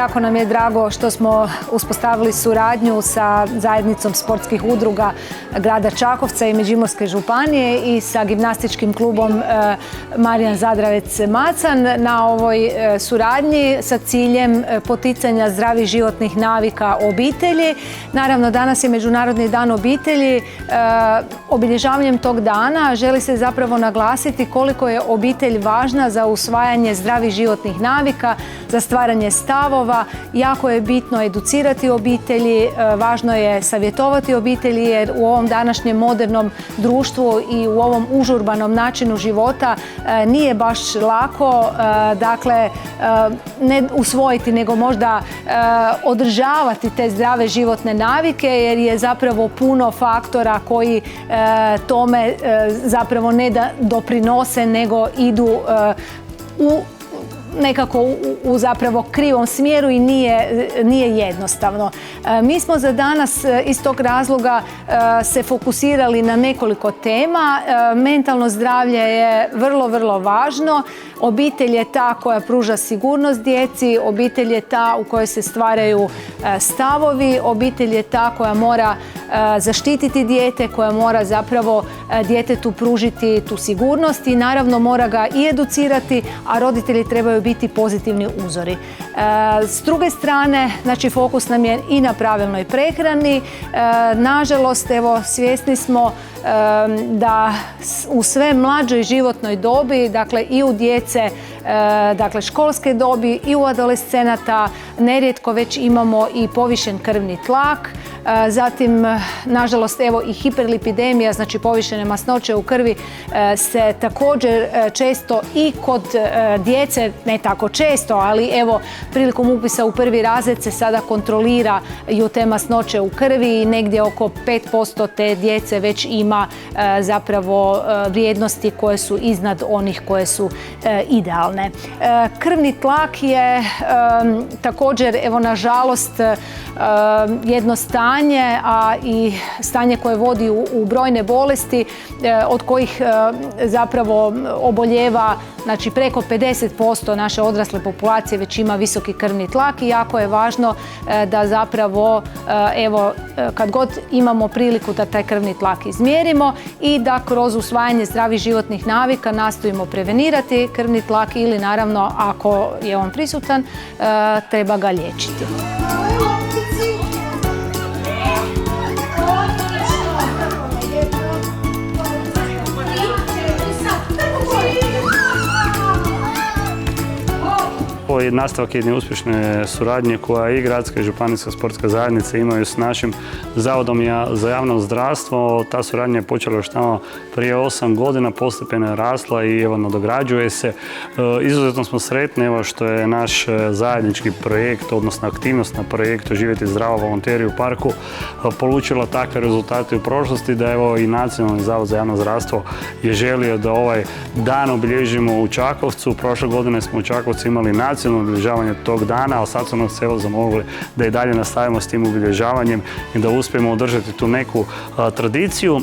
jako nam je drago što smo uspostavili suradnju sa zajednicom sportskih udruga grada Čakovca i Međimurske županije i sa gimnastičkim klubom Marijan Zadravec-Macan na ovoj suradnji sa ciljem poticanja zdravih životnih navika obitelji. Naravno, danas je Međunarodni dan obitelji. Obilježavanjem tog dana želi se zapravo naglasiti koliko je obitelj važna za usvajanje zdravih životnih navika, za stvaranje stavova. Jako je bitno educirati obitelji, važno je savjetovati obitelji jer u ovom današnjem modernom društvu i u ovom užurbanom načinu života nije baš lako, dakle, ne usvojiti nego možda održavati te zdrave životne navike jer je zapravo puno faktora koji tome zapravo ne da doprinose nego idu u nekako u zapravo krivom smjeru i nije jednostavno. Mi smo za danas iz tog razloga se fokusirali na nekoliko tema. Mentalno zdravlje je vrlo, vrlo važno. Obitelj je ta koja pruža sigurnost djeci, obitelj je ta u kojoj se stvaraju stavovi, obitelj je ta koja mora zaštititi dijete, koja mora zapravo djetetu pružiti tu sigurnost i naravno mora ga i educirati, a roditelji trebaju biti pozitivni uzori. S druge strane, znači fokus nam je i na pravilnoj prehrani. Nažalost, evo, svjesni smo da u sve mlađoj životnoj dobi, dakle i u djece, dakle školske dobi i u adolescenata nerijetko već imamo i povišen krvni tlak. Zatim, nažalost, evo i hiperlipidemija, znači povišene masnoće u krvi se također često i kod djece, ne tako često, ali evo prilikom upisa u prvi razred se sada kontroliraju te masnoće u krvi i negdje oko 5% te djece već ima zapravo vrijednosti koje su iznad onih koje su idealne. Krvni tlak je također, evo nažalost, jedno stanje, a i stanje koje vodi u brojne bolesti od kojih zapravo oboljeva, znači preko 50% naše odrasle populacije već ima visoki krvni tlak i jako je važno da zapravo evo kad god imamo priliku da taj krvni tlak izmjerimo i da kroz usvajanje zdravih životnih navika nastojimo prevenirati krvni tlak ili naravno ako je on prisutan treba ga liječiti. Ovo je nastavak jedne uspješne suradnje koja i gradska i županijska sportska zajednica imaju s našim Zavodom za javno zdravstvo. Ta suradnja je počela još tamo prije 8 godina, postepeno je rasla i evo nadograđuje se. Izuzetno smo sretni evo što je naš zajednički projekt, odnosno aktivnost na projektu Živjeti zdravo volonteri u parku polučila takve rezultate u prošlosti da evo i Nacionalni zavod za javno zdravstvo je želio da ovaj dan obilježimo u Čakovcu. Prošle godine smo u Čakovcu imali nacionalno obilježavanje tog dana, a sad su nas evo zamolili da i dalje nastavimo s tim obilježavanjem i da uspijemo održati tu neku tradiciju.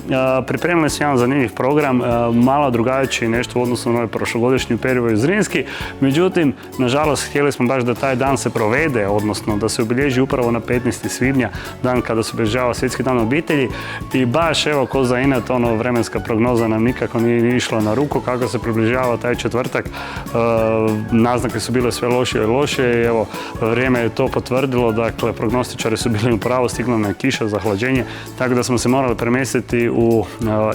Pripremili smo jedan zanimljiv program, malo drugačiji nešto u odnosu na ovaj prošlogodišnji Perivoju Zrinski. Međutim, nažalost, htjeli smo baš da taj dan se provede, odnosno da se obilježi upravo na 15. svibnja, dan kada se obilježava Svjetski dan obitelji i baš evo ko za inat, vremenska prognoza nam nikako nije išla na ruku kako se približava taj četvrtak. Naznake su bile sve lošije i lošije i evo vrijeme je to potvrdilo, dakle prognostičari su bili u pravu, stigla nam je kiša, zahlađenje, tako da smo se morali premjestiti u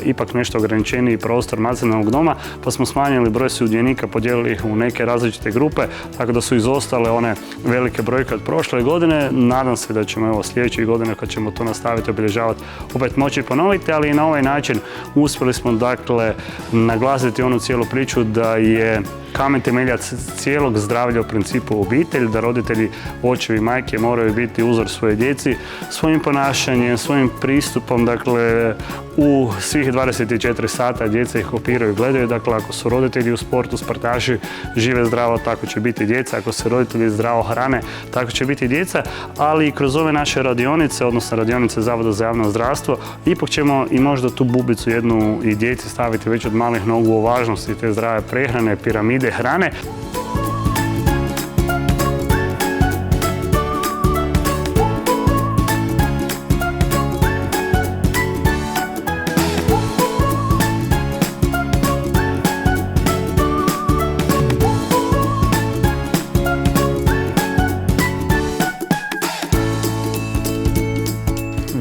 ipak nešto ograničeniji prostor nacionalnog doma, pa smo smanjili broj sudionika, podijelili ih u neke različite grupe, tako da su izostale one velike brojke od prošle godine. Nadam se da ćemo evo sljedećih godina kad ćemo to nastaviti obilježavati opet moći ponoviti, ali i na ovaj način uspjeli smo dakle naglasiti onu cijelu priču da je kamen temeljac cijelog zdravlja u principu obitelj, da roditelji, očevi i majke moraju biti uzor svoje djeci svojim ponašanjem, svojim pristupom, dakle u svih 24 sata djeca ih kopiraju i gledaju, dakle ako su roditelji u sportu, sportaši žive zdravo, tako će biti djeca, ako se roditelji zdravo hrane, tako će biti djeca, ali i kroz ove naše radionice, odnosno radionice Zavoda za javno zdravstvo, ipak ćemo i možda tu bubicu jednu i djeci staviti već od malih nogu o važnosti te zdrave prehrane, piramide hrane.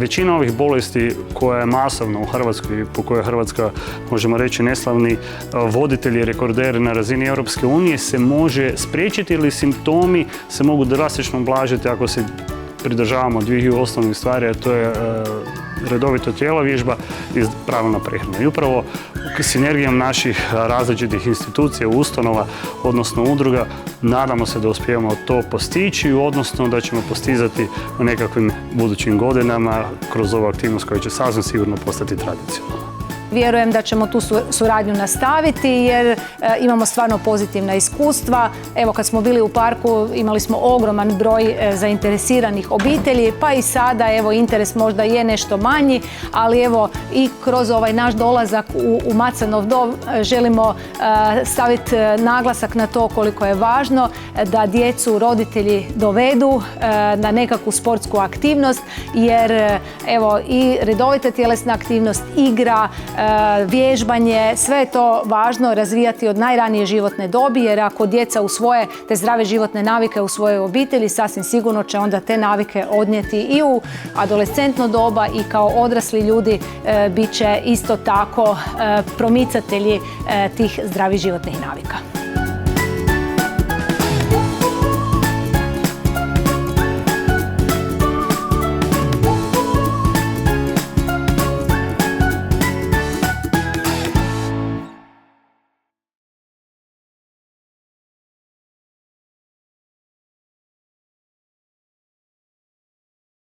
većina ovih bolesti koja je masovna u Hrvatskoj, po kojoj je Hrvatska, možemo reći, neslavni voditelj i rekorder na razini Europske unije, se može spriječiti ili simptomi se mogu drastično ublažiti ako se pridržavamo dviju osnovnih stvari, a to je redovito tjelovježba i pravilna prehrana. I upravo sinergijom naših različitih institucija, ustanova, odnosno udruga, nadamo se da uspijemo to postići, odnosno da ćemo postizati u nekakvim budućim godinama kroz ovu aktivnost koja će sasvim sigurno postati tradicionalna. Vjerujem da ćemo tu suradnju nastaviti jer imamo stvarno pozitivna iskustva. Evo, kad smo bili u parku imali smo ogroman broj zainteresiranih obitelji, pa i sada evo interes možda je nešto manji, ali evo i kroz ovaj naš dolazak u Macanov dom želimo staviti naglasak na to koliko je važno da djecu roditelji dovedu na nekakvu sportsku aktivnost, jer evo i redovita tjelesna aktivnost, igra, vježbanje, sve je to važno razvijati od najranije životne dobi, jer ako djeca usvoje te zdrave životne navike u svojoj obitelji, sasvim sigurno će onda te navike odnijeti i u adolescentno doba i kao odrasli ljudi bit će isto tako promicatelji tih zdravih životnih navika.